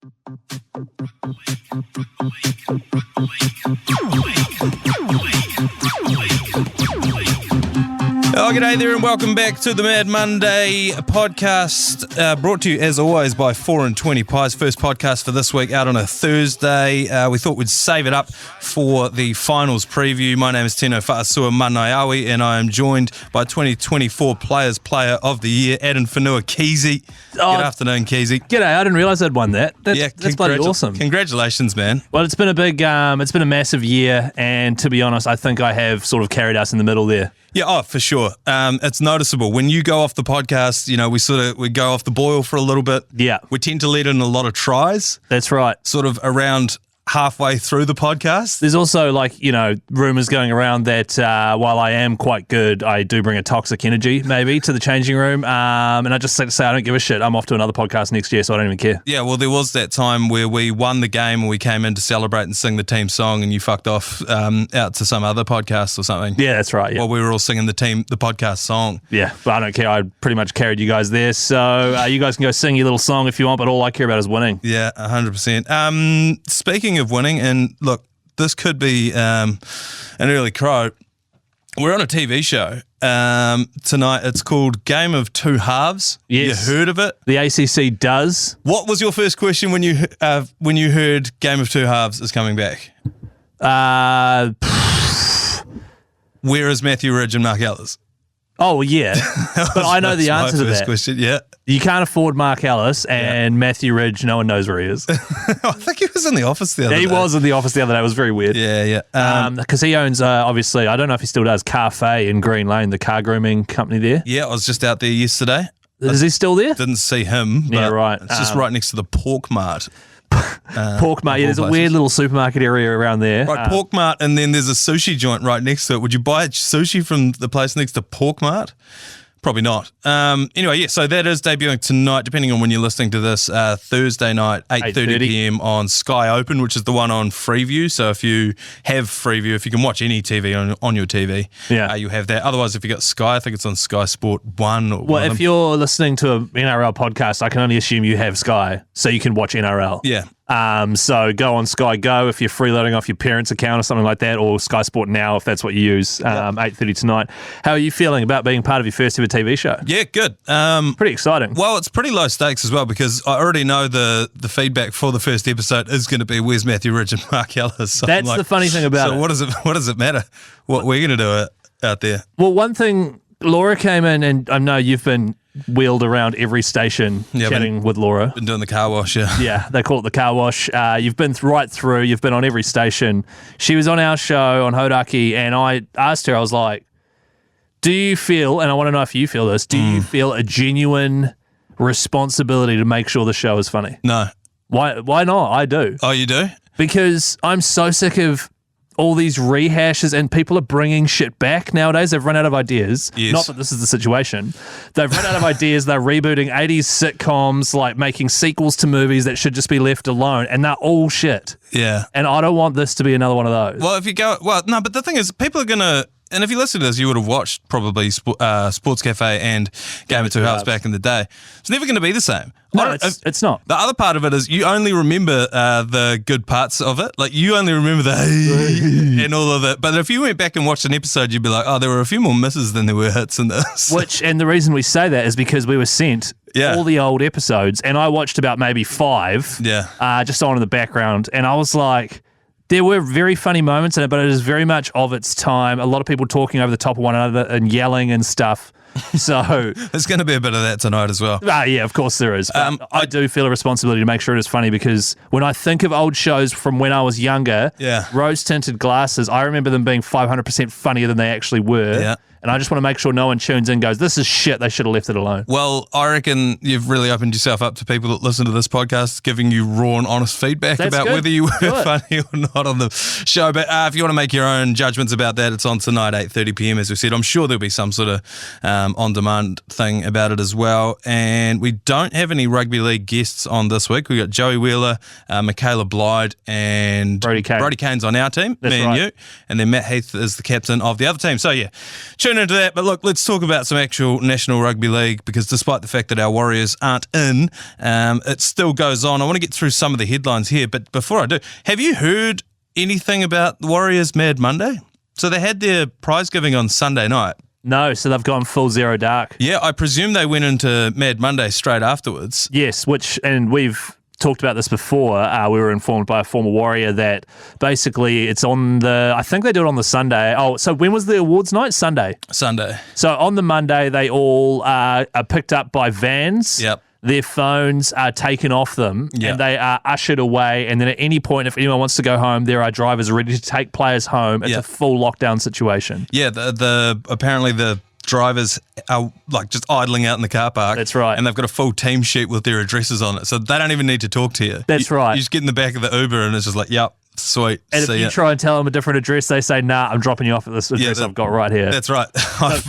Oh, g'day there and welcome back to the Mad Monday podcast, brought to you as always by 4 and 20 Pies. First podcast for this week out on a Thursday. We thought we'd save it up for the finals preview. My name is Tino Fa'asua Manaia and I am joined by 2024 Players Player of the Year, Adam Whenua Keezy. Good afternoon, Keezy. G'day, I didn't realise I'd won that. That's bloody awesome. Congratulations, man. Well, it's been a big, it's been a massive year, and to be honest, I think I have sort of carried us in the middle there. Yeah, oh, for sure. It's noticeable. When you go off the podcast, you know, we go off the boil for a little bit. Yeah. We tend to let in a lot of tries. That's right. Sort of around halfway through the podcast. There's also, like, you know, rumours going around that while I am quite good, I do bring a toxic energy maybe to the changing room. And I just like to say I don't give a shit. I'm off to another podcast next year, so I don't even care. Yeah, well, there was that time where we won the game and we came in to celebrate and sing the team song and you fucked off out to some other podcast or something. Yeah, that's right. Yeah. While we were all singing the podcast song. Yeah, but I don't care. I pretty much carried you guys there. So you guys can go sing your little song if you want, but all I care about is winning. Yeah, 100%. Speaking of winning, and look, this could be an early crow. We're on a TV show tonight. It's called Game of Two Halves. Yes. You heard of it? The ACC does. What was your first question when you heard Game of Two Halves is coming back? Where is Matthew Ridge and Mark Ellis? Oh, yeah. But I know the answer to that. First question, yeah. You can't afford Mark Ellis, and Matthew Ridge, no one knows where he is. I think he was in the office the other day. He was in the office the other day. It was very weird. Yeah. Because he owns, obviously, I don't know if he still does, Carfay in Green Lane, the car grooming company there. Yeah, I was just out there yesterday. Is he still there? Didn't see him. But yeah, right. It's just right next to the Pork Mart. Pork Mart, yeah, there's a weird little supermarket area around there. Right, Pork Mart, and then there's a sushi joint right next to it. Would you buy sushi from the place next to Pork Mart? Probably not. Anyway, yeah, so that is debuting tonight, depending on when you're listening to this, Thursday night, 8:30 p.m. on Sky Open, which is the one on Freeview. So if you have Freeview, if you can watch any TV on your TV, you have that. Otherwise, if you got Sky, I think it's on Sky Sport 1. Or well, if you're listening to an NRL podcast, I can only assume you have Sky, so you can watch NRL. Yeah. So go on Sky Go if you're freeloading off your parents' account or something like that, or Sky Sport Now if that's what you use. 8:30 tonight. How are you feeling about being part of your first ever TV show? Yeah, good. Pretty exciting. Well, it's pretty low stakes as well because I already know the feedback for the first episode is going to be where's Matthew Ridge and Mark Ellis. So that's the funny thing about it. So what does it matter what we're going to do out there? Well, one thing, Laura came in, and I know you've been wheeled around every station chatting with Laura. Been doing the car wash, yeah. Yeah, they call it the car wash. You've been right through. You've been on every station. She was on our show on Hodaki, and I asked her, I was like, do you feel, and I want to know if you feel this, do you feel a genuine responsibility to make sure the show is funny? No. Why not? I do. Oh, you do? Because I'm so sick of all these rehashes, and people are bringing shit back nowadays. They've run out of ideas. Yes. Not that this is the situation. They've run out of ideas. They're rebooting 80s sitcoms, like making sequels to movies that should just be left alone, and they're all shit. Yeah. And I don't want this to be another one of those. Well, no, but the thing is, people are going to, and if you listen to this, you would have watched probably Sports Cafe and Game of Two Halves back in the day. It's never going to be the same. No, it's not. The other part of it is you only remember the good parts of it. Like, you only remember the and all of it. But if you went back and watched an episode, you'd be like, oh, there were a few more misses than there were hits in this. And the reason we say that is because we were sent all the old episodes, and I watched about maybe 5 just on in the background, and I was like, there were very funny moments in it, but it is very much of its time. A lot of people talking over the top of one another and yelling and stuff. So there's going to be a bit of that tonight as well. Yeah, of course there is. I do feel a responsibility to make sure it is funny, because when I think of old shows from when I was younger, rose-tinted glasses, I remember them being 500% funnier than they actually were. Yeah. And I just want to make sure no one tunes in and goes, this is shit, they should have left it alone. Well, I reckon you've really opened yourself up to people that listen to this podcast, giving you raw and honest feedback about whether you were funny or not on the show. But if you want to make your own judgments about that, it's on tonight, 8:30 p.m, as we said. I'm sure there'll be some sort of on-demand thing about it as well. And we don't have any rugby league guests on this week. We got Joey Wheeler, Michaela Blyde, and Brody Kane's on our team, That's me right. and you. And then Matt Heath is the captain of the other team. So yeah, tune into that. But look, let's talk about some actual National Rugby League, because despite the fact that our Warriors aren't in, it still goes on. I want to get through some of the headlines here, but before I do, have you heard anything about the Warriors Mad Monday? So they had their prize giving on Sunday night. No, so they've gone full zero dark. Yeah, I presume they went into Mad Monday straight afterwards. Yes, and we've talked about this before. We were informed by a former Warrior that basically it's on I think they do it on the Sunday. Oh, so when was the awards night? Sunday. So on the Monday, they all are picked up by vans. Yep. Their phones are taken off them, and they are ushered away. And then at any point, if anyone wants to go home, there are drivers ready to take players home. It's a full lockdown situation. Yeah, apparently the drivers are like just idling out in the car park. That's right. And they've got a full team sheet with their addresses on it. So they don't even need to talk to you. That's right. You just get in the back of the Uber and it's just like, yep, sweet. And if you try and tell them a different address, they say, nah, I'm dropping you off at this address I've got right here. That's right.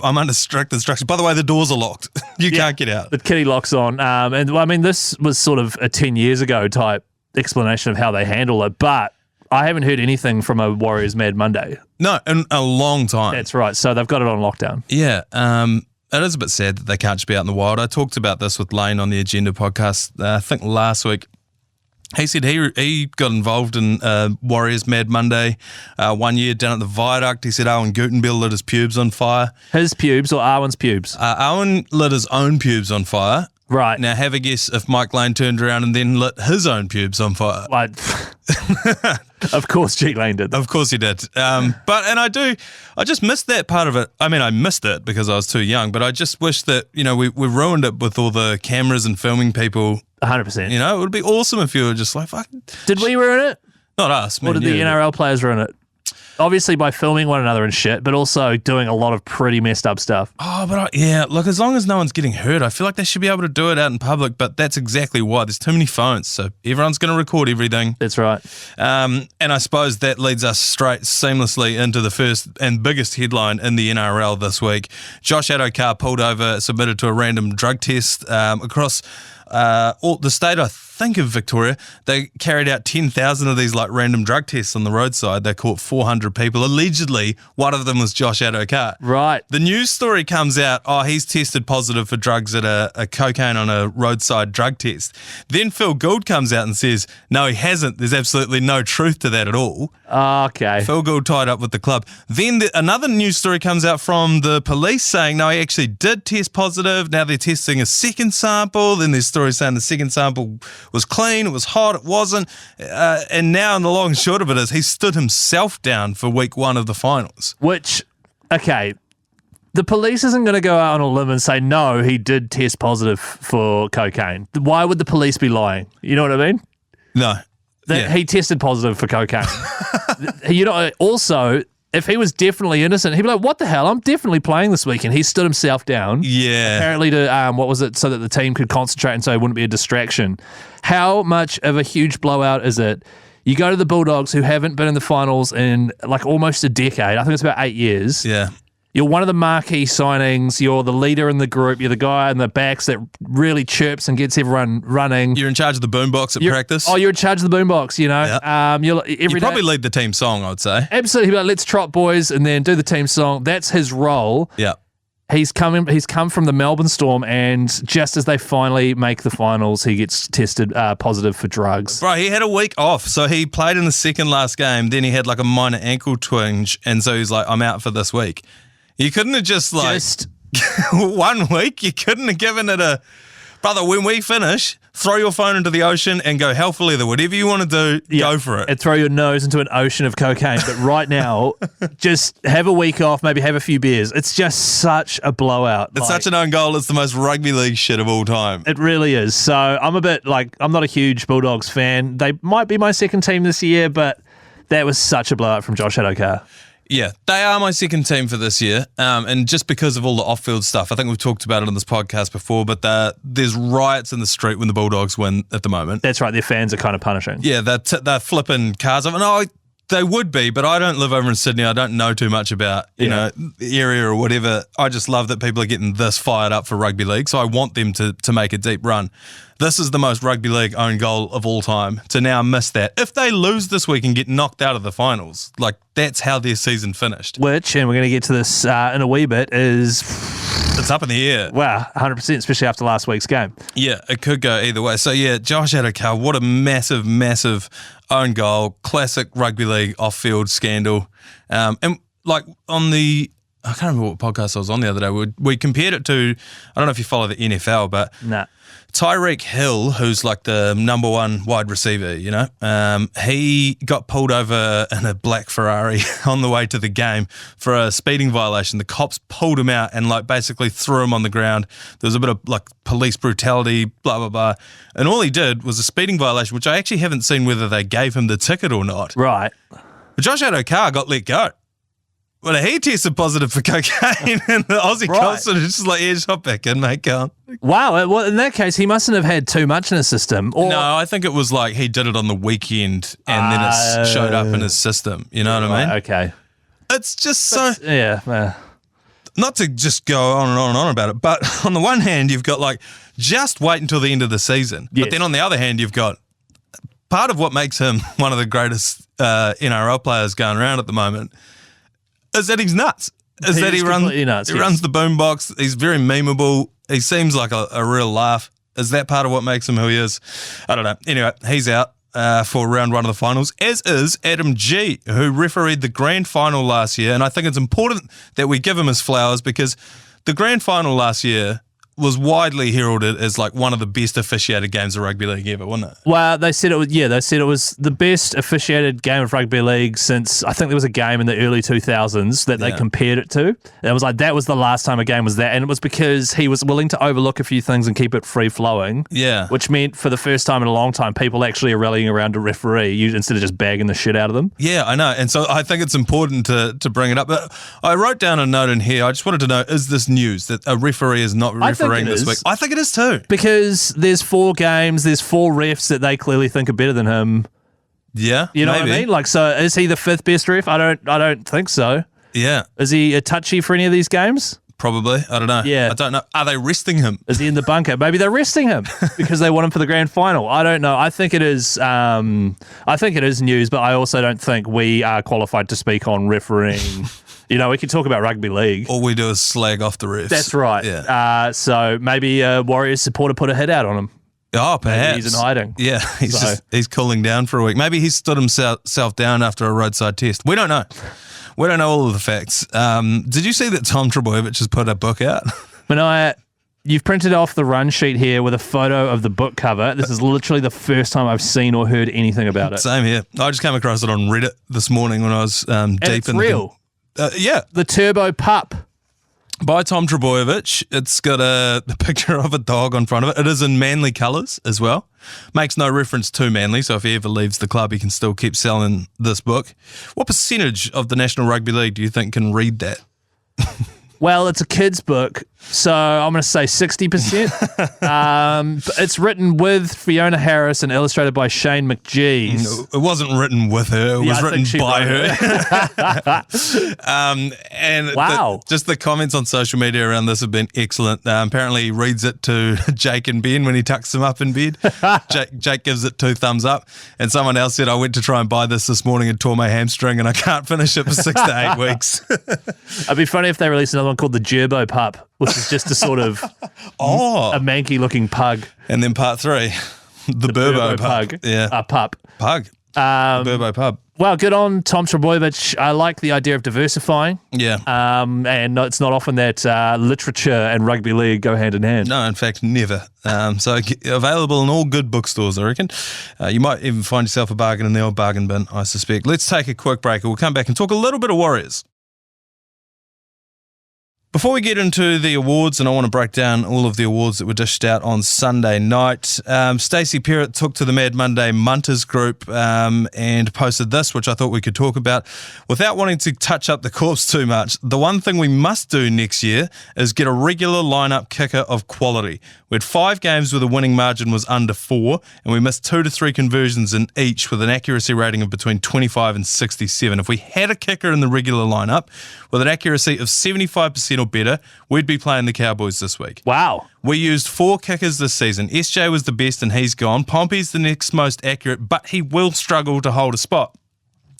I'm under strict instructions. By the way, the doors are locked. You can't get out. The kitty lock's on. And I mean, this was sort of a 10 years ago type explanation of how they handle it, but I haven't heard anything from a Warriors Mad Monday. No, in a long time. That's right. So they've got it on lockdown. Yeah. It is a bit sad that they can't just be out in the wild. I talked about this with Lane on the Agenda podcast, I think last week. He said he got involved in Warriors Mad Monday 1 year down at the Viaduct. He said Owen Gutenbill lit his pubes on fire. His pubes or Arwen's pubes? Owen lit his own pubes on fire. Right. Now have a guess if Mike Lane turned around and then lit his own pubes on fire. Like, of course G Lane did. Of course he did. I just missed that part of it. I mean, I missed it because I was too young, but I just wish that, we ruined it with all the cameras and filming people. 100%. It would be awesome if you were just like, fuck. Did we ruin it? Not us. Or did the NRL players ruin it? Obviously by filming one another and shit, but also doing a lot of pretty messed up stuff. Oh, but look, as long as no one's getting hurt, I feel like they should be able to do it out in public, but that's exactly why. There's too many phones, so everyone's going to record everything. That's right. And I suppose that leads us straight seamlessly into the first and biggest headline in the NRL this week. Josh Addo Carr pulled over, submitted to a random drug test across all the state, I think, of Victoria. They carried out 10,000 of these like random drug tests on the roadside. They caught 400 people. Allegedly, one of them was Josh Addo Carr. Right. The news story comes out, he's tested positive for drugs at a cocaine on a roadside drug test. Then Phil Gould comes out and says, no, he hasn't. There's absolutely no truth to that at all. Okay. Phil Gould tied up with the club. Then another news story comes out from the police saying, no, he actually did test positive. Now they're testing a second sample. Then there's stories saying the second sample was clean, it was hot, it wasn't. And now in the long and short of it is he stood himself down for week 1 of the finals. Which, okay, the police isn't going to go out on a limb and say, no, he did test positive for cocaine. Why would the police be lying? You know what I mean? No. He tested positive for cocaine. Also, if he was definitely innocent, he'd be like, what the hell? I'm definitely playing this weekend. He stood himself down. Yeah. Apparently to, so that the team could concentrate and so it wouldn't be a distraction. How much of a huge blowout is it? You go to the Bulldogs, who haven't been in the finals in like almost a decade. I think it's about 8 years. Yeah. You're one of the marquee signings. You're the leader in the group. You're the guy in the backs that really chirps and gets everyone running. You're in charge of the boombox at practice. Oh, you're in charge of the boombox, Yeah. You probably lead the team song, I would say. Absolutely. He'd be like, let's trot, boys, and then do the team song. That's his role. Yeah. He's come from the Melbourne Storm, and just as they finally make the finals, he gets tested positive for drugs. Right, he had a week off, so he played in the second last game. Then he had like a minor ankle twinge, and so he's like, I'm out for this week. You couldn't have just 1 week. You couldn't have given it brother, when we finish, throw your phone into the ocean and go hell for leather. Whatever you want to do, go for it. And throw your nose into an ocean of cocaine. But right now, just have a week off, maybe have a few beers. It's just such a blowout. It's such an own goal. It's the most rugby league shit of all time. It really is. So I'm I'm not a huge Bulldogs fan. They might be my second team this year, but that was such a blowout from Josh Addo Carr. Yeah, they are my second team for this year, and just because of all the off-field stuff. I think we've talked about it on this podcast before, but there's riots in the street when the Bulldogs win at the moment. That's right, their fans are kind of punishing. Yeah, they're flipping cars off. And They would be, but I don't live over in Sydney. I don't know too much about, you know, the area or whatever. I just love that people are getting this fired up for rugby league, so I want them to make a deep run. This is the most rugby league own goal of all time, to now miss that. If they lose this week and get knocked out of the finals, like, that's how their season finished. Which, and we're going to get to this in a wee bit, is... It's up in the air. Wow, 100%, especially after last week's game. Yeah, it could go either way. So, yeah, Josh Addo Carr, what a massive, massive own goal. Classic rugby league off-field scandal. And, like, on the... I can't remember what podcast I was on the other day. We compared it to... I don't know if you follow the NFL, but... Nah. Tyreek Hill, who's like the number one wide receiver, you know, he got pulled over in a black Ferrari on the way to the game for a speeding violation. The cops pulled him out and like basically threw him on the ground. There was a bit of like police brutality, blah, blah, blah. And all he did was a speeding violation, which I actually haven't seen whether they gave him the ticket or not. Right. But Josh Addo Carr got let go. Well, he tested positive for cocaine, and the Aussie cops are just like, yeah, hop back in, mate, go on. Wow. Well, in that case, he mustn't have had too much in his system. Or... No, I think it was like he did it on the weekend, and then it showed up in his system. You know what I mean? Okay. It's just so... Yeah. Not to just go on and on and on about it, but on the one hand, you've got like, just wait until the end of the season. Yes. But then on the other hand, you've got part of what makes him one of the greatest NRL players going around at the moment is that he's nuts. He runs the boombox. He's very memeable. He seems like a real laugh. Is that part of what makes him who he is? I don't know. Anyway, he's out for round one of the finals, as is Adam G, who refereed the grand final last year. And I think it's important that we give him his flowers because the grand final last year was widely heralded as like one of the best officiated games of rugby league ever, wasn't it? Well, they said it was. Yeah, they said it was the best officiated game of rugby league since I think there was a game in the early 2000s that they compared it to. It was like that was the last time a game was that, and it was because he was willing to overlook a few things and keep it free flowing. Yeah, which meant for the first time in a long time, people actually are rallying around a referee instead of just bagging the shit out of them. Yeah, I know, and so I think it's important to bring it up. But I wrote down a note in here. I just wanted to know: is this news that a referee is not refereeing this week? I think it is too. Because there's 4 games, there's 4 refs that they clearly think are better than him. Yeah, you know what I mean? Like, so is he the 5th best ref? I don't think so. Yeah. Is he a touchy for any of these games? Probably. I don't know. Yeah. I don't know. Are they resting him? Is he in the bunker? Maybe they're resting him because they want him for the grand final. I don't know. I think it is. I think it is news, but I also don't think we are qualified to speak on refereeing. You know, we can talk about rugby league. All we do is slag off the refs. That's right. Yeah. So maybe a Warriors supporter put a hit out on him. Oh, perhaps. Maybe he's in hiding. Yeah, he's cooling down for a week. Maybe he stood himself down after a roadside test. We don't know. We don't know all of the facts. Did you see that Tom Trbojevic has put a book out? Manaia, you've printed off the run sheet here with a photo of the book cover. This is literally the first time I've seen or heard anything about it. Same here. I just came across it on Reddit this morning when I was deep in real. Yeah. The Turbo Pup. By Tom Trbojevic. It's got a picture of a dog on front of it. It is in Manly colours as well. Makes no reference to Manly, so if he ever leaves the club, he can still keep selling this book. What percentage of the National Rugby League do you think can read that? Well, it's a kid's book, so I'm going to say 60%. It's written with Fiona Harris and illustrated by Shane McGee's. It wasn't written with her. It was written by her. And wow. Just the comments on social media around this have been excellent. Apparently, he reads it to Jake and Ben when he tucks them up in bed. Jake gives it 2 thumbs up. And someone else said, I went to try and buy this morning and tore my hamstring and I can't finish it for 6 to 8 weeks. It'd be funny if they released another one called the Gerbo Pup, which is just a sort of a manky looking pug. And then part 3, the Burbo Pug. Yeah. A pup. Pug. The Burbo Pub. Well, good on Tom Trbojevic. I like the idea of diversifying. Yeah. And it's not often that literature and rugby league go hand in hand. No, in fact, never. So available in all good bookstores, I reckon. You might even find yourself a bargain in the old bargain bin, I suspect. Let's take a quick break and we'll come back and talk a little bit of Warriors. Before we get into the awards, and I want to break down all of the awards that were dished out on Sunday night, Stacey Perrott took to the Mad Monday Munters group and posted this, which I thought we could talk about. Without wanting to touch up the corpse too much, the one thing we must do next year is get a regular lineup kicker of quality. We had 5 games where the winning margin was under 4, and we missed 2 to 3 conversions in each with an accuracy rating of between 25 and 67. If we had a kicker in the regular lineup with an accuracy of 75% or better, we'd be playing the Cowboys this week. Wow. We used 4 kickers this season. SJ was the best and he's gone. Pompey's the next most accurate, but he will struggle to hold a spot.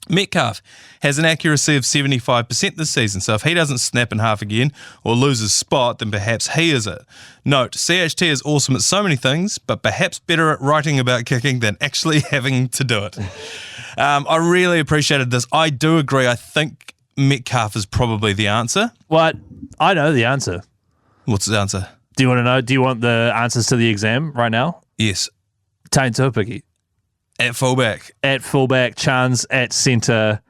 Metcalf has an accuracy of 75% this season, so if he doesn't snap in half again or lose his spot, then perhaps he is it. Note, CHT is awesome at so many things, but perhaps better at writing about kicking than actually having to do it. I really appreciated this. I do agree. I think Metcalf is probably the answer. What? I know the answer. What's the answer? Do you want to know? Do you want the answers to the exam right now? Yes. Tane Tuapiki. At fullback. At fullback, Chans at centre.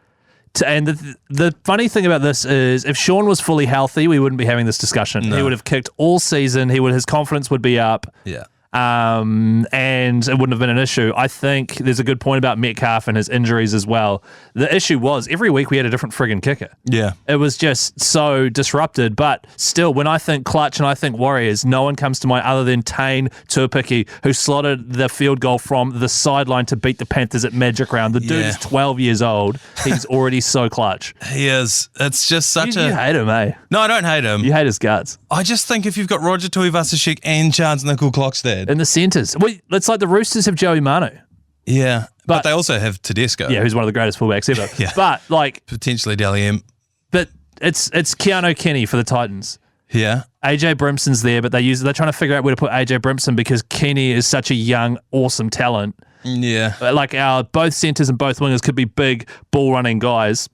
And the funny thing about this is if Sean was fully healthy, we wouldn't be having this discussion. No. He would have kicked all season. His confidence would be up. Yeah. And it wouldn't have been an issue. I think there's a good point about Metcalf and his injuries as well. The issue was every week we had a different friggin' kicker. Yeah. It was just so disrupted. But still, when I think Clutch and I think Warriors, no one comes to mind other than Tane Tuapiki, who slotted the field goal from the sideline to beat the Panthers at Magic Round. The dude is 12 years old. He's already so clutch. He is. It's just such You hate him, eh? No, I don't hate him. You hate his guts. I just think if you've got Roger Tuivasa-Sheck and Chance Nickel-Clocks there. In the centres. It's like the Roosters have Joey Manu. Yeah. But they also have Tedesco. Yeah, who's one of the greatest fullbacks ever. Yeah. But like potentially Dally M. But it's Keanu Kenny for the Titans. Yeah. AJ Brimson's there, but they're trying to figure out where to put AJ Brimson because Kenny is such a young, awesome talent. Yeah. Like both centres and both wingers could be big ball running guys.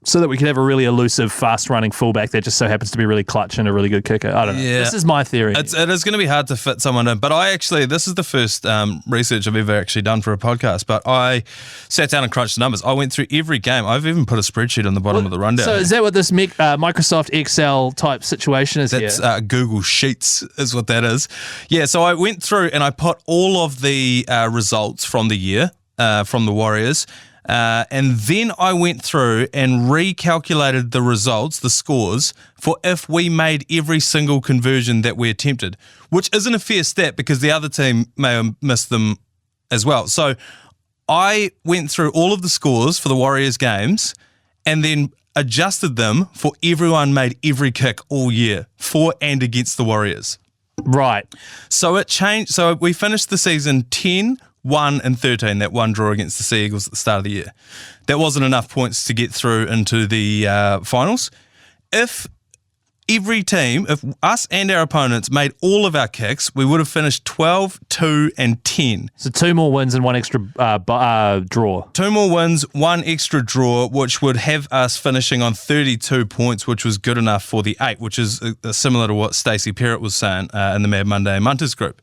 So that we could have a really elusive, fast-running fullback that just so happens to be really clutch and a really good kicker. I don't know. Yeah. This is my theory. It is going to be hard to fit someone in. But this is the first research I've ever actually done for a podcast. But I sat down and crunched the numbers. I went through every game. I've even put a spreadsheet on the bottom of the rundown. So is that what this Microsoft Excel type situation is here? That's Google Sheets is what that is. Yeah, so I went through and I put all of the results from the year from the Warriors. And then I went through and recalculated the results, the scores, for if we made every single conversion that we attempted, which isn't a fair stat because the other team may have missed them as well. So I went through all of the scores for the Warriors games and then adjusted them for everyone made every kick all year for and against the Warriors. Right. So it changed. So we finished the season 10, 1 and 13, that one draw against the Sea Eagles at the start of the year. That wasn't enough points to get through into the finals. If every team, if us and our opponents made all of our kicks, we would have finished 12, 2 and 10. So 2 more wins and 1 extra draw. 2 more wins, 1 extra draw, which would have us finishing on 32 points, which was good enough for the 8, which is similar to what Stacey Perrott was saying in the Mad Monday Munters group.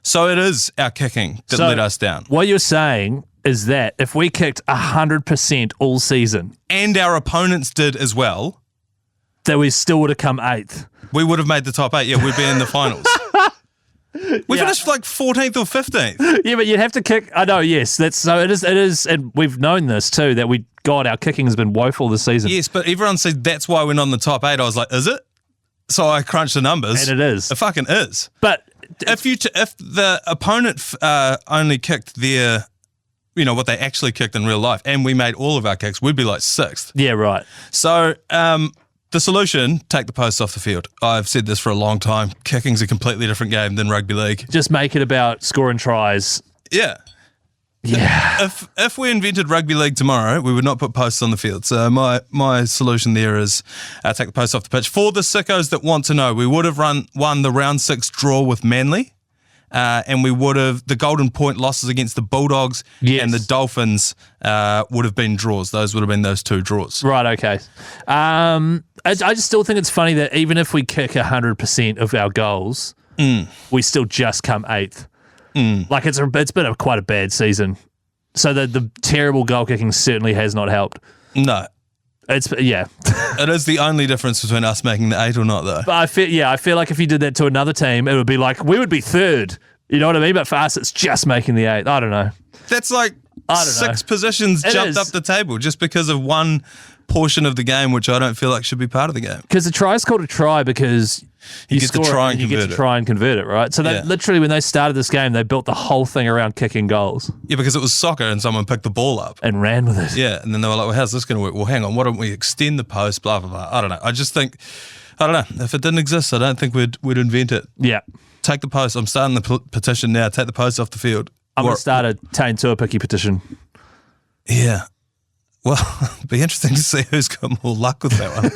So it is our kicking that let us down. What you're saying is that if we kicked 100% all season, and our opponents did as well, that we still would have come 8th. We would have made the top 8. Yeah, we'd be in the finals. We finished like 14th or 15th. Yeah, but you'd have to kick. I know, yes. It is, and we've known this too, that our kicking has been woeful this season. Yes, but everyone said that's why we're not in the top 8. I was like, is it? So I crunched the numbers. And it is. It fucking is. But if the opponent only kicked their, what they actually kicked in real life, and we made all of our kicks, we'd be like 6th. Yeah, right. So the solution, take the posts off the field. I've said this for a long time. Kicking's a completely different game than rugby league. Just make it about scoring tries. Yeah. Yeah. If we invented rugby league tomorrow, we would not put posts on the field. So my solution there is take the posts off the pitch. For the sickos that want to know, we would have won the round 6 draw with Manly, and we would have the Golden Point losses against the Bulldogs and the Dolphins would have been draws. Those would have been those 2 draws. Right. Okay. I just still think it's funny that even if we kick 100% of our goals, we still just come 8th. Like it's been quite a bad season. So the terrible goal kicking certainly has not helped. No. It is the only difference between us making the 8 or not, though. But I feel like if you did that to another team, it would be like, we would be third. You know what I mean? But for us, it's just making the 8. I don't know. That's like 6 positions jumped up the table just because of one portion of the game, which I don't feel like should be part of the game. Because the try is called a try because you get to try and convert it, right? So they literally, when they started this game, they built the whole thing around kicking goals. Yeah, because it was soccer and someone picked the ball up. And ran with it. Yeah, and then they were like, well, how's this going to work? Well, hang on, why don't we extend the post, blah, blah, blah. I don't know. I just think, I don't know. If it didn't exist, I don't think we'd invent it. Yeah. Take the post. I'm starting the petition now. Take the post off the field. I'm going to start a Tane Tuapiki petition. Yeah. Well, it'd be interesting to see who's got more luck with that one.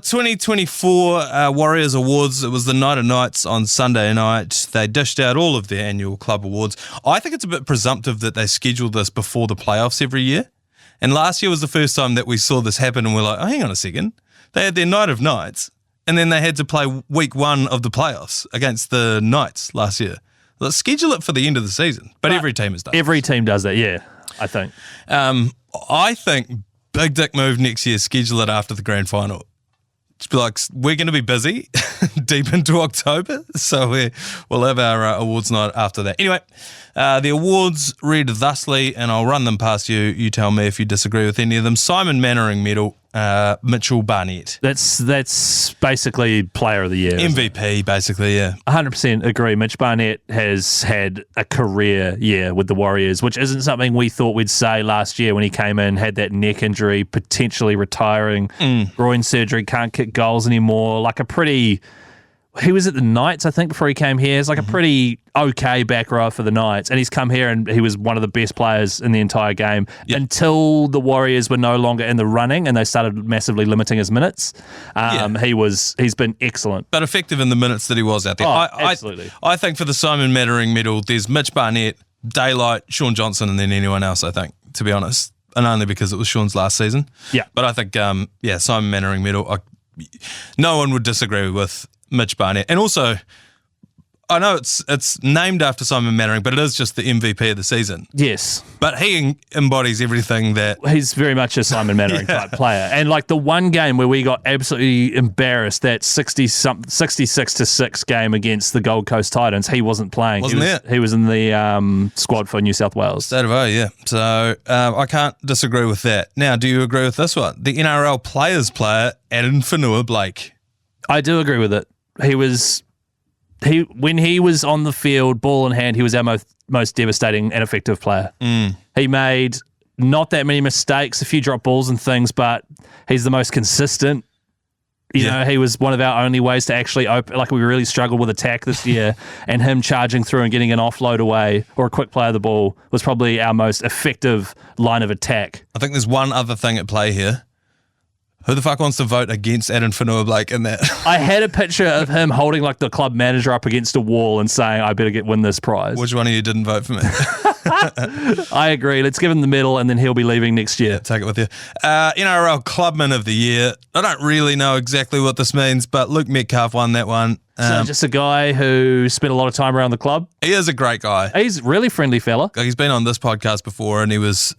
2024 Warriors Awards. It was the Night of Nights on Sunday night. They dished out all of their annual club awards. I think it's a bit presumptive that they scheduled this before the playoffs every year. And last year was the first time that we saw this happen and we're like, oh, hang on a second. They had their Night of Nights and then they had to play week 1 of the playoffs against the Knights last year. Let's schedule it for the end of the season. But every team has done it. Every team does that, yeah, I think. I think big dick move next year, schedule it after the grand final. Just be like, we're going to be busy deep into October, so we'll have our awards night after that. Anyway, the awards read thusly, and I'll run them past you. You tell me if you disagree with any of them. Simon Mannering Medal, Mitchell Barnett. That's basically Player of the Year. MVP, basically, yeah. 100% agree. Mitch Barnett has had a career year with the Warriors, which isn't something we thought we'd say last year when he came in, had that neck injury, potentially retiring, groin surgery, can't kick goals anymore. He was at the Knights, I think, before he came here. It's like a pretty okay back row for the Knights. And he's come here and he was one of the best players in the entire game until the Warriors were no longer in the running and they started massively limiting his minutes. He's been excellent. But effective in the minutes that he was out there. Absolutely. I think for the Simon Mannering medal, there's Mitch Barnett, Daylight, Sean Johnson, and then anyone else, I think, to be honest. And only because it was Sean's last season. Yeah. But I think, Simon Mannering medal, no one would disagree with Mitch Barnett. And also, I know it's named after Simon Mannering, but it is just the MVP of the season. Yes. But he embodies everything that... He's very much a Simon Mannering type player. And like the one game where we got absolutely embarrassed, that 66-6 game against the Gold Coast Titans, he wasn't playing. He was in the squad for New South Wales. State of O, yeah. So I can't disagree with that. Now, do you agree with this one? The NRL Players player, Adam Fanua-Blake. I do agree with it. When he was on the field, ball in hand, he was our most devastating and effective player. He made not that many mistakes, a few drop balls and things, but he's the most consistent. You know, he was one of our only ways to actually open, like we really struggled with attack this year, and him charging through and getting an offload away or a quick play of the ball was probably our most effective line of attack. I think there's one other thing at play here. Who the fuck wants to vote against Adam Fanua-Blake in that? I had a picture of him holding like the club manager up against a wall and saying, I better win this prize. Which one of you didn't vote for me? I agree. Let's give him the medal and then he'll be leaving next year. Yeah, take it with you. NRL Clubman of the Year. I don't really know exactly what this means, but Luke Metcalf won that one. So just a guy who spent a lot of time around the club. He is a great guy. He's a really friendly fella. He's been on this podcast before and he was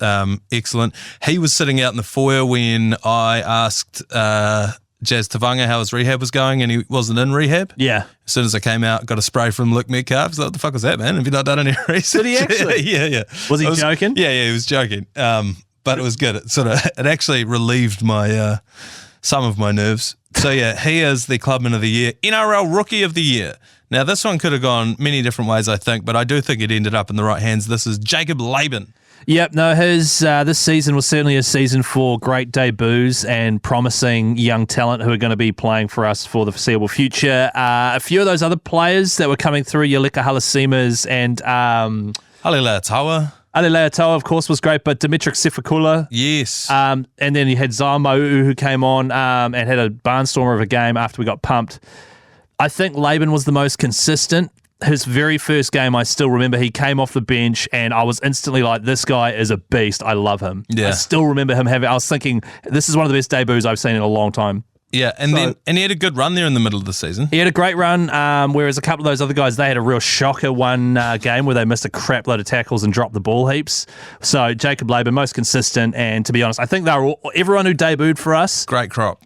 excellent. He was sitting out in the foyer when I asked Jazz Tavanga how his rehab was going and he wasn't in rehab. Yeah. As soon as I came out, got a spray from Luke Metcalf. So what the fuck was that, man? Have you not done any research? Did he actually? Yeah. Was he joking? Yeah, he was joking. But it was good. It actually relieved my some of my nerves. So yeah, he is the Clubman of the Year. NRL Rookie of the Year. Now this one could have gone many different ways, I think, but I do think it ended up in the right hands. This is Jacob Laban. Yep, no, his this season was certainly a season for great debuts and promising young talent who are going to be playing for us for the foreseeable future. A few of those other players that were coming through, Yaleka Halasimas and Halilea Tawa. Alilea Toa, of course, was great, but Dimitri Sifakula. Yes. And then you had Zama who came on and had a barnstormer of a game after we got pumped. I think Laban was the most consistent. His very first game, I still remember, he came off the bench and I was instantly like, this guy is a beast. I love him. Yeah. I still remember him I was thinking, this is one of the best debuts I've seen in a long time. Yeah, and he had a good run there in the middle of the season. He had a great run, whereas a couple of those other guys, they had a real shocker one game where they missed a crap load of tackles and dropped the ball heaps. So Jacob Labour, most consistent, and to be honest, I think they were everyone who debuted for us. Great crop.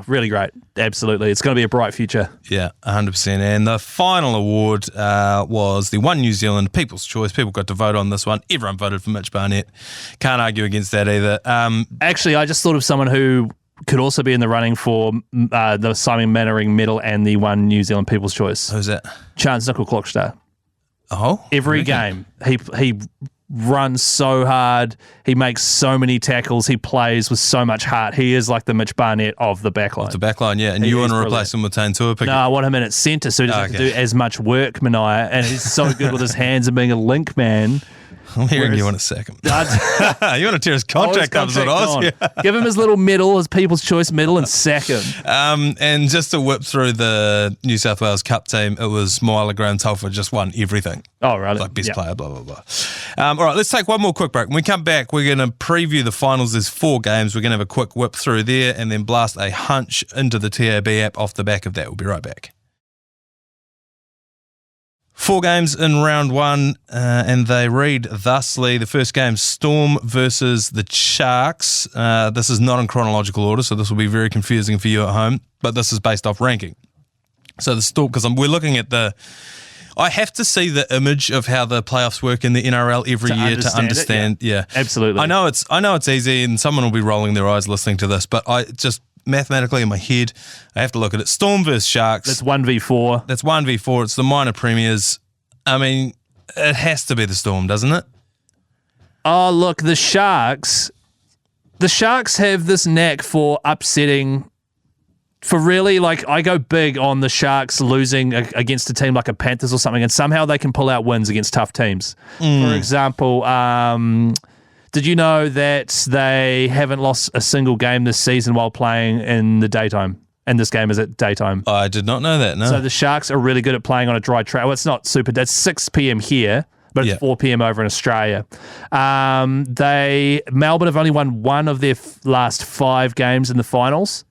Really great. Absolutely. It's going to be a bright future. Yeah, 100%. And the final award was the One New Zealand People's Choice. People got to vote on this one. Everyone voted for Mitch Barnett. Can't argue against that either. Actually, I just thought of someone who could also be in the running for the Simon Mannering medal and the One New Zealand People's Choice. Who's that? Chance Nickel-Klokstad. Oh? Every game. He runs so hard. He makes so many tackles. He plays with so much heart. He is like the Mitch Barnett of the backline. The backline, yeah. And you want to replace him with Taintua? No, I want him in at centre so he doesn't have to do as much work, Manaia. And he's so good with his hands and being a link man. I'm hearing you want to sack him. You want to tear his contract up, is what I was. Yeah. Give him his little medal, his People's Choice medal, and sack him. And just to whip through the New South Wales Cup team, it was Moala Graham Telford just won everything. Oh, really? Like best player, blah, blah, blah. All right, let's take one more quick break. When we come back, we're going to preview the finals. There's 4 games. We're going to have a quick whip through there and then blast a hunch into the TAB app off the back of that. We'll be right back. 4 games in round 1, and they read thusly. The first game, Storm versus the Sharks. This is not in chronological order, so this will be very confusing for you at home, but this is based off ranking. So the Storm, because we're looking at I have to see the image of how the playoffs work in the NRL every year to understand. Yeah, absolutely. I know it's easy, and someone will be rolling their eyes listening to this, but I just mathematically in my head, I have to look at it. Storm versus Sharks. That's 1v4. That's 1v4. It's the minor premiers. I mean, it has to be the Storm, doesn't it? Oh, look, the Sharks have this knack for upsetting. For really, like, I go big on the Sharks losing against a team like a Panthers or something, and somehow they can pull out wins against tough teams. For example, did you know that they haven't lost a single game this season while playing in the daytime? And this game is at daytime. I did not know that, no. So the Sharks are really good at playing on a dry track. Well, it's not super. That's 6 p.m. here, but it's 4 p.m. over in Australia. Melbourne have only won one of their last 5 games in the finals.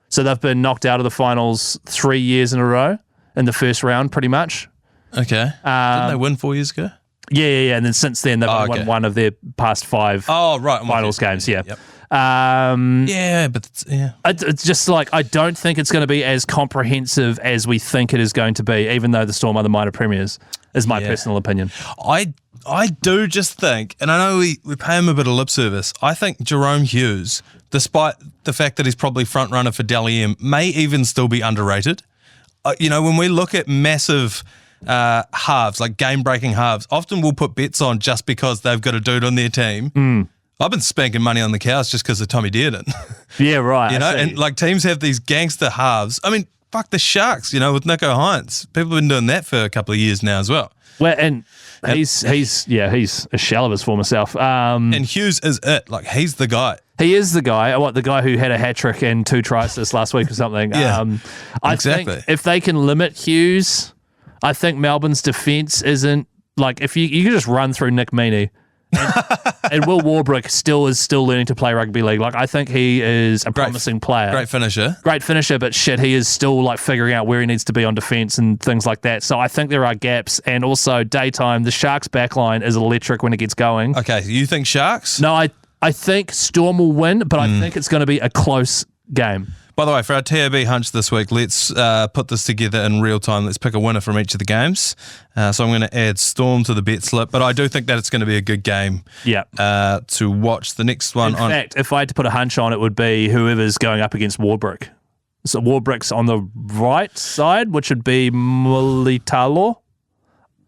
So they've been knocked out of the finals 3 years in a row in the first round, pretty much. Okay. Didn't they win 4 years ago? Yeah. And then since then, they've only won one of their past 5 finals games. Yeah. Yep. It's just like, I don't think it's going to be as comprehensive as we think it is going to be, even though the Storm are the minor premiers, is my personal opinion. I do just think, and I know we pay him a bit of lip service, I think Jerome Hughes, despite the fact that he's probably front runner for Dally M, may even still be underrated. When we look at massive halves, like game-breaking halves, often we'll put bets on just because they've got a dude on their team. I've been spanking money on the cows just because of Tommy Dearden. Yeah, right. And like teams have these gangster halves. I mean, fuck the Sharks, with Nico Hines. People have been doing that for a couple of years now as well. Well, and he's a shell of his former self. And Hughes is it. Like, he's the guy. He is the guy. The guy who had a hat-trick and 2 tries this last week or something. Yeah, I think if they can limit Hughes, I think Melbourne's defence isn't, like, if you can just run through Nick Meaney. And Will Warbrick is still learning to play rugby league. Like, I think he is a promising player. Great finisher, but shit, he is still like figuring out where he needs to be on defence and things like that. So I think there are gaps. And also daytime, the Sharks backline is electric when it gets going. Okay, you think Sharks? No, I think Storm will win, but I think it's going to be a close game. By the way, for our TAB Hunch this week, let's put this together in real time. Let's pick a winner from each of the games. So I'm going to add Storm to the bet slip, but I do think that it's going to be a good game to watch. The next one. In fact, if I had to put a hunch on, it would be whoever's going up against Warbrick. So Warbrick's on the right side, which would be Mulitalo.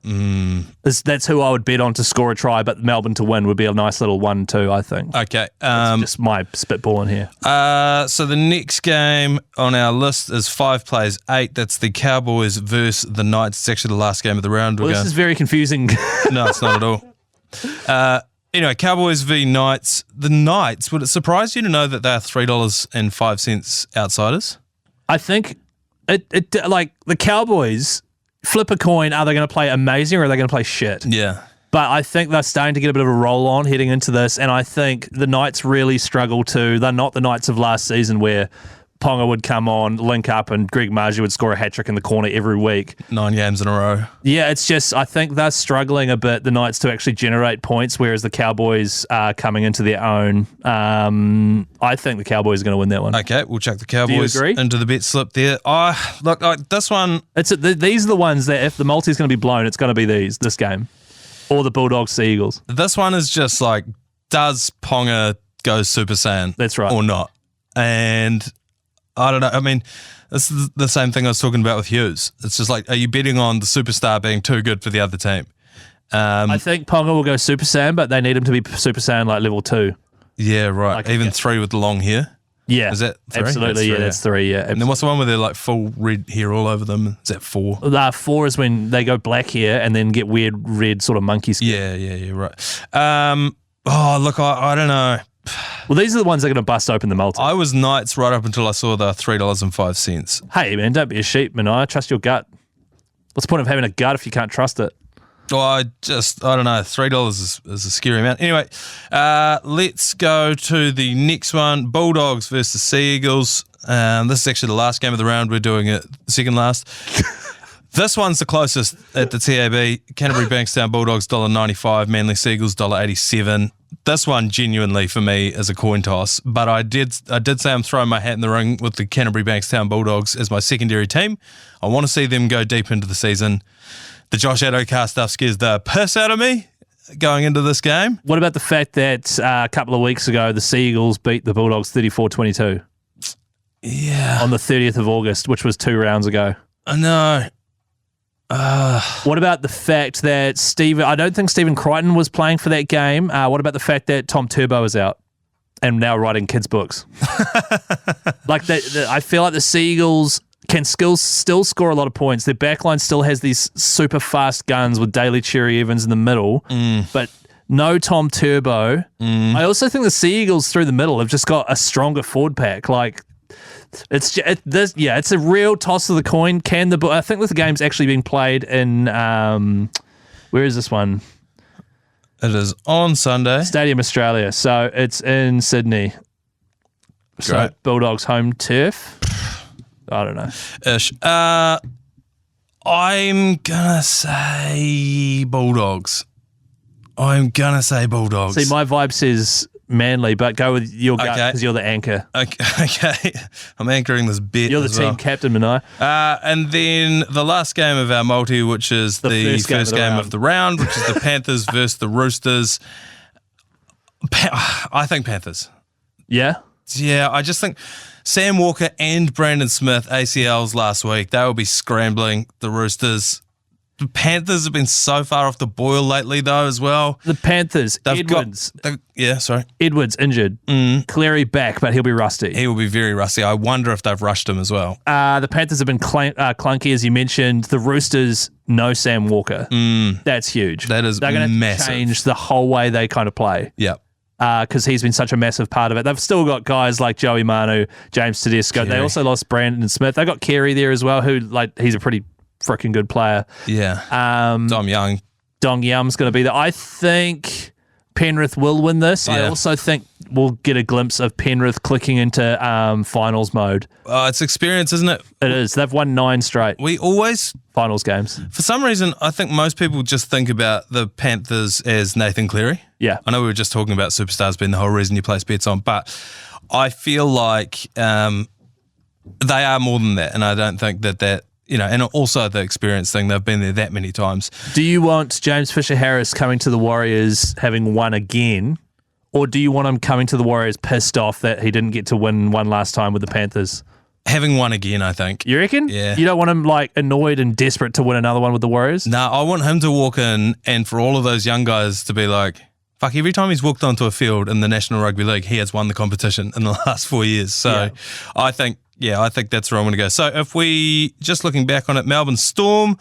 That's who I would bet on to score a try, but Melbourne to win would be a nice little 1-2, I think. Okay. That's just my spitball in here. So the next game on our list is 5 plays 8. That's the Cowboys versus the Knights. It's actually the last game of the round. This is very confusing. No, it's not at all. Anyway, Cowboys v Knights. The Knights, would it surprise you to know that they're $3.05 outsiders? I think it like the Cowboys... Flip a coin, are they going to play amazing or are they going to play shit? Yeah. But I think they're starting to get a bit of a roll on heading into this, and I think the Knights really struggle they're not the Knights of last season where Ponga would come on, link up, and Greg Margie would score a hat-trick in the corner every week. 9 games in a row. Yeah, it's just, I think they're struggling a bit, the Knights, to actually generate points, whereas the Cowboys are coming into their own. I think the Cowboys are going to win that one. Okay, we'll chuck the Cowboys into the bet slip there. Look, this one... These are the ones that if the multi's going to be blown, it's going to be this game. Or the Bulldogs, the Eagles. This one is just like, does Ponga go Super Saiyan? That's right. Or not? And... I don't know. I mean, this is the same thing I was talking about with Hughes. It's just like, are you betting on the superstar being too good for the other team? I think Ponga will go Super Saiyan, but they need him to be Super Saiyan like level 2. Yeah, right. Like, even 3 with the long hair? Yeah. Is that 3? Absolutely, that's 3, yeah. Absolutely. And then what's the one where they're like full red hair all over them? Is that 4? 4 is when they go black hair and then get weird red sort of monkey skin. Yeah, right. Look, I don't know. Well, these are the ones that are going to bust open the multi. I was Knights right up until I saw the $3.05. Hey, man, don't be a sheep, Manaia. Trust your gut. What's the point of having a gut if you can't trust it? Oh, I don't know. $3 is a scary amount. Anyway, let's go to the next one. Bulldogs versus Sea Eagles. This is actually the last game of the round. We're doing it second last. This one's the closest at the TAB. Canterbury Bankstown Bulldogs $1.95, Manly Sea Eagles $1.87. This one genuinely for me is a coin toss, but I did say I'm throwing my hat in the ring with the Canterbury Bankstown Bulldogs as my secondary team. I want to see them go deep into the season. The Josh Addo Carr stuff scares the piss out of me going into this game. What about the fact that a couple of weeks ago the Sea Eagles beat the Bulldogs 34-22? Yeah. On the 30th of August, which was 2 rounds ago. I know. What about the fact that I don't think Stephen Crichton was playing for that game. What about the fact that Tom Turbo is out and now writing kids' books? I feel like the Sea Eagles can still score a lot of points. Their backline still has these super fast guns with Daly Cherry Evans in the middle, but no Tom Turbo. I also think the Sea Eagles through the middle have just got a stronger forward pack. It's a real toss of the coin. I think the game's actually being played in where is this one? It is on Sunday. Stadium Australia. So it's in Sydney. Great. So Bulldogs home turf. I don't know. Ish. I'm gonna say Bulldogs. See, my vibe says Manly, but go with your gut because you're the anchor. Okay. I'm anchoring this bet. You're the team captain, Manaia. And then the last game of our multi, which is the first game of the round, which is the Panthers versus the Roosters. I think Panthers. Yeah? Yeah, I just think Sam Walker and Brandon Smith, ACLs last week, they will be scrambling the Roosters. The Panthers have been so far off the boil lately, though, as well. The Panthers, Edwards. Edwards injured. Cleary back, but he'll be rusty. He will be very rusty. I wonder if they've rushed him as well. The Panthers have been clunky, as you mentioned. The Roosters, no Sam Walker. That's huge. They're going to change the whole way they kind of play. Yep. Because he's been such a massive part of it. They've still got guys like Joey Manu, James Tedesco. They also lost Brandon Smith. They got Carey there as well, who he's a pretty freaking good player. Yeah. Dom Young's going to be there. I think Penrith will win this. Yeah. I also think we'll get a glimpse of Penrith clicking into finals mode. It's experience, isn't it? It is. They've won 9 straight. We always... finals games. For some reason, I think most people just think about the Panthers as Nathan Cleary. Yeah. I know we were just talking about superstars being the whole reason you place bets on, but I feel like they are more than that, and I don't think that and also the experience thing, they've been there that many times. Do you want James Fisher-Harris coming to the Warriors having won again, or do you want him coming to the Warriors pissed off that he didn't get to win one last time with the Panthers? Having won again, I think. You reckon? Yeah. You don't want him annoyed and desperate to win another one with the Warriors? No, I want him to walk in and for all of those young guys to be like, fuck, every time he's walked onto a field in the National Rugby League, he has won the competition in the last 4 years. So I think that's where I'm going to go. So if we, just looking back on it, Melbourne Storm,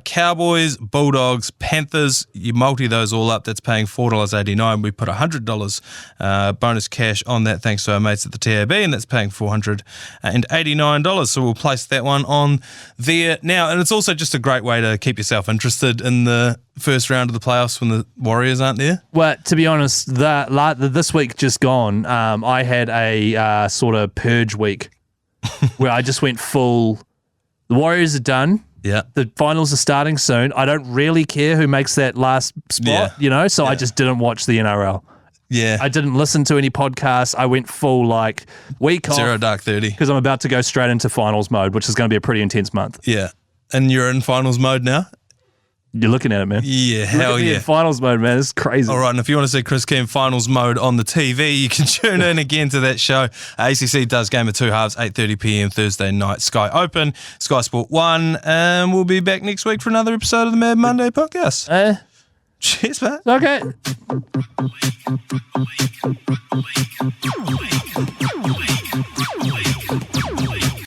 Cowboys, Bulldogs, Panthers, you multi those all up, that's paying $4.89. We put $100 bonus cash on that thanks to our mates at the TAB, and that's paying $489. So we'll place that one on there now. And it's also just a great way to keep yourself interested in the first round of the playoffs when the Warriors aren't there. Well, to be honest, this week just gone, I had a sort of purge week. where I just went full. The Warriors are done. Yeah. The finals are starting soon. I don't really care who makes that last spot, so I just didn't watch the NRL. Yeah. I didn't listen to any podcasts. I went full week off. Zero dark 30. Because I'm about to go straight into finals mode, which is going to be a pretty intense month. Yeah. And you're in finals mode now? You're looking at it, man. Yeah, hell yeah. In finals mode, man. It's crazy. All right, and if you want to see Chris Key in finals mode on the TV, you can tune in again to that show. ACC does Game of Two Halves, 8:30 p.m. Thursday night, Sky Open, Sky Sport 1, and we'll be back next week for another episode of the Mad Monday podcast. Cheers, mate. Okay.